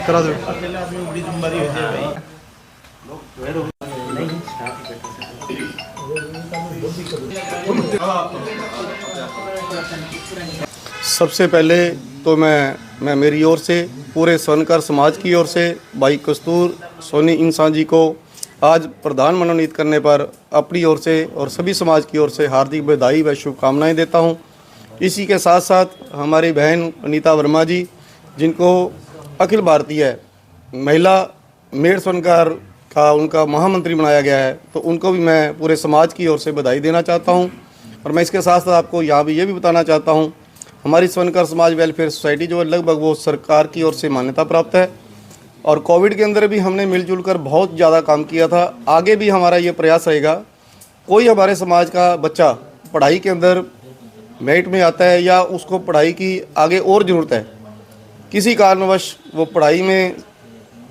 करा दो। सबसे पहले तो मैं मेरी ओर से पूरे स्वर्णकार समाज की ओर से भाई कस्तूर सोनी इंसान जी को आज प्रधान मनोनीत करने पर अपनी ओर से और सभी समाज की ओर से हार्दिक बधाई व शुभकामनाएं देता हूं। इसी के साथ साथ हमारी बहन अनीता वर्मा जी, जिनको अखिल भारतीय महिला मेड़ स्वर्णकार का उनका महामंत्री बनाया गया है, तो उनको भी मैं पूरे समाज की ओर से बधाई देना चाहता हूं। और मैं इसके साथ साथ आपको यहाँ भी ये भी बताना चाहता हूं, हमारी स्वर्णकार समाज वेलफेयर सोसाइटी जो है लगभग वो सरकार की ओर से मान्यता प्राप्त है और कोविड के अंदर भी हमने मिलजुल कर बहुत ज़्यादा काम किया था। आगे भी हमारा ये प्रयास रहेगा, कोई हमारे समाज का बच्चा पढ़ाई के अंदर मेरिट में आता है या उसको पढ़ाई की आगे और ज़रूरत है, किसी कारणवश वो पढ़ाई में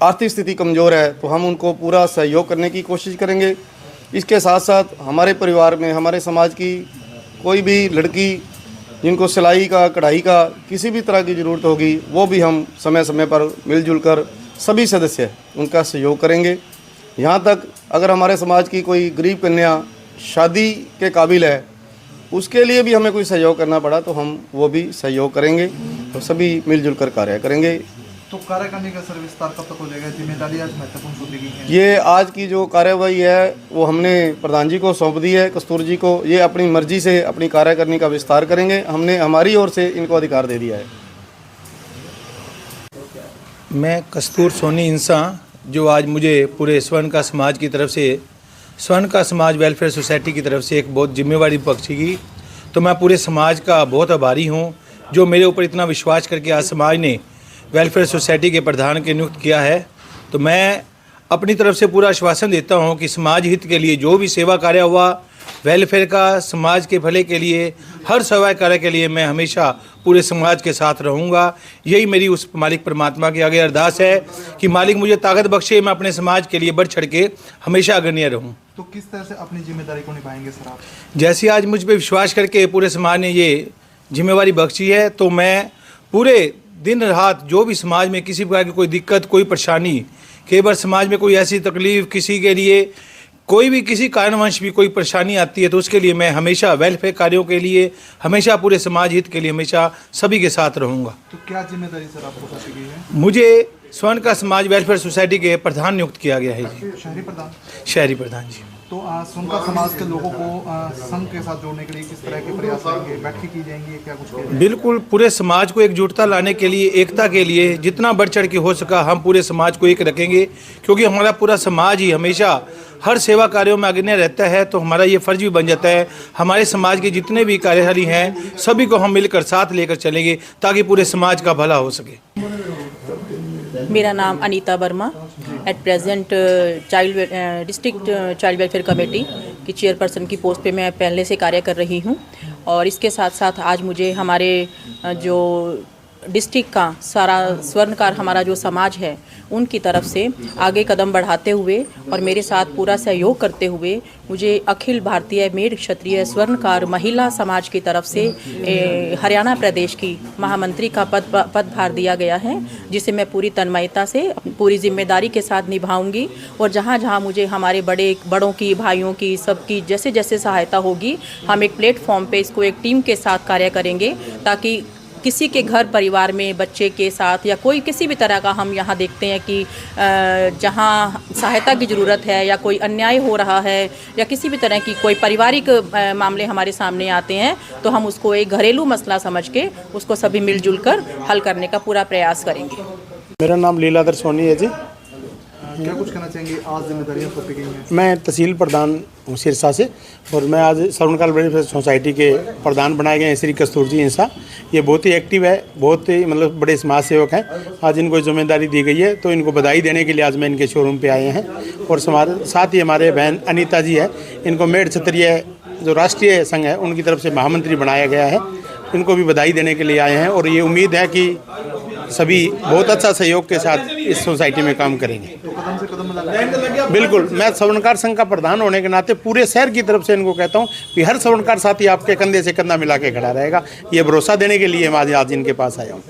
आर्थिक स्थिति कमज़ोर है, तो हम उनको पूरा सहयोग करने की कोशिश करेंगे। इसके साथ साथ हमारे परिवार में हमारे समाज की कोई भी लड़की जिनको सिलाई का कढ़ाई का किसी भी तरह की ज़रूरत होगी, वो भी हम समय समय पर मिलजुल कर सभी सदस्य उनका सहयोग करेंगे। यहाँ तक अगर हमारे समाज की कोई गरीब कन्या शादी के काबिल है, उसके लिए भी हमें कोई सहयोग करना पड़ा तो हम वो भी सहयोग करेंगे और सभी मिलजुल कर कार्य करेंगे। तो कार्य करने का सर विस्तार कब तक हो जाएगा? जिम्मेदारी आज महत्वपूर्ण सौंपी गई है। ये आज की जो कार्यवाही है वो हमने प्रधान जी को सौंप दी है, कस्तूर जी को। ये अपनी मर्जी से अपनी कार्य करने का विस्तार करेंगे, हमने हमारी ओर से इनको अधिकार दे दिया है। मैं कस्तूर सोनी इंसान, जो आज मुझे पूरे स्वर्णकार समाज की तरफ से, स्वर्णकार समाज वेलफेयर सोसाइटी की तरफ से एक बहुत जिम्मेवारी बख्शी गई, तो मैं पूरे समाज का बहुत आभारी हूँ जो मेरे ऊपर इतना विश्वास करके आज समाज ने वेलफेयर सोसाइटी के प्रधान के नियुक्त किया है। तो मैं अपनी तरफ से पूरा आश्वासन देता हूं कि समाज हित के लिए जो भी सेवा कार्य हुआ, वेलफेयर का, समाज के भले के लिए, हर सेवा कार्य के लिए मैं हमेशा पूरे समाज के साथ रहूंगा। यही मेरी उस मालिक परमात्मा के आगे अरदास है कि मालिक मुझे ताकत बख्शे, मैं अपने समाज के लिए बढ़ चढ़ के हमेशा अग्रणी रहूँ। तो किस तरह से अपनी जिम्मेदारी को निभाएंगे सर आप? जैसे आज मुझ पर विश्वास करके पूरे समाज ने ये जिम्मेवारी बख्शी है, तो मैं पूरे दिन रात जो भी समाज में किसी प्रकार की कोई दिक्कत, कोई परेशानी, कई बार समाज में कोई ऐसी तकलीफ, किसी के लिए कोई भी किसी कारणवश भी कोई परेशानी आती है, तो उसके लिए मैं हमेशा वेलफेयर कार्यों के लिए, हमेशा पूरे समाज हित के लिए हमेशा सभी के साथ रहूँगा। तो क्या जिम्मेदारी सर आपको सौंपी गई है? मुझे स्वर्णकार समाज वेलफेयर सोसाइटी के प्रधान नियुक्त किया गया है जी। शहरी प्रधान? शहरी प्रधान जी। तो स्वर्णकार समाज के लोगों को संघ के साथ जोड़ने के लिए किस तरह के प्रयास करेंगे? बैठकें की जाएंगी, क्या कुछ करेंगे? बिल्कुल, पूरे समाज को एकजुटता लाने के लिए, एकता के लिए जितना बढ़ चढ़ के हो सका हम पूरे समाज को एक रखेंगे, क्योंकि हमारा पूरा समाज ही हमेशा हर सेवा कार्यों में अग्रणी रहता है। तो हमारा ये फर्ज भी बन जाता है, हमारे समाज के जितने भी कार्यशाली हैं सभी को हम मिलकर साथ लेकर चलेंगे ताकि पूरे समाज का भला हो सके। मेरा नाम Anita Verma, at present district child welfare committee की चेयरपर्सन की पोस्ट पे मैं पहले से कार्य कर रही हूँ। और इसके साथ साथ आज मुझे हमारे जो डिस्ट्रिक्ट का सारा स्वर्णकार हमारा जो समाज है उनकी तरफ से आगे कदम बढ़ाते हुए और मेरे साथ पूरा सहयोग करते हुए मुझे अखिल भारतीय मेड़ क्षत्रिय स्वर्णकार महिला समाज की तरफ से हरियाणा प्रदेश की महामंत्री का पदभार दिया गया है, जिसे मैं पूरी तन्मयता से पूरी जिम्मेदारी के साथ निभाऊंगी। और जहाँ जहाँ मुझे हमारे बड़ों की, भाइयों की, सबकी जैसे जैसे सहायता होगी, हम एक प्लेटफॉर्म पे इसको एक टीम के साथ कार्य करेंगे ताकि किसी के घर परिवार में बच्चे के साथ या कोई किसी भी तरह का हम यहाँ देखते हैं कि जहाँ सहायता की ज़रूरत है या कोई अन्याय हो रहा है या किसी भी तरह की कोई पारिवारिक मामले हमारे सामने आते हैं, तो हम उसको एक घरेलू मसला समझ के उसको सभी मिलजुल कर हल करने का पूरा प्रयास करेंगे। मेरा नाम लीलाधर सोनी है जी। क्या कुछ कहना चाहेंगे? आज जिम्मेदारियां सौंपी गई हैं। मैं तहसील प्रधान हूँ सिरसा से और मैं आज स्वर्णकार वेलफेयर सोसाइटी के प्रधान बनाए गए हैं श्री कस्तूर जी इंसान। ये बहुत ही एक्टिव है, बहुत ही मतलब बड़े समाज सेवक हैं। आज इनको जिम्मेदारी दी गई है, तो इनको बधाई देने के लिए आज मैं इनके शोरूम पे आए हैं। और साथ ही हमारे बहन अनीता जी है, इनको मेड़ क्षत्रिय जो राष्ट्रीय संघ है उनकी तरफ से महामंत्री बनाया गया है, इनको भी बधाई देने के लिए आए हैं। और ये उम्मीद है कि सभी बहुत अच्छा सहयोग के साथ इस सोसाइटी में काम करेंगे। तो कदम से कदम मिला बिल्कुल, मैं स्वर्णकार संघ का प्रधान होने के नाते पूरे शहर की तरफ से इनको कहता हूं कि हर स्वर्णकार साथी आपके कंधे से कंधा मिला के खड़ा रहेगा। ये भरोसा देने के लिए मैं आज इनके पास आया हूं।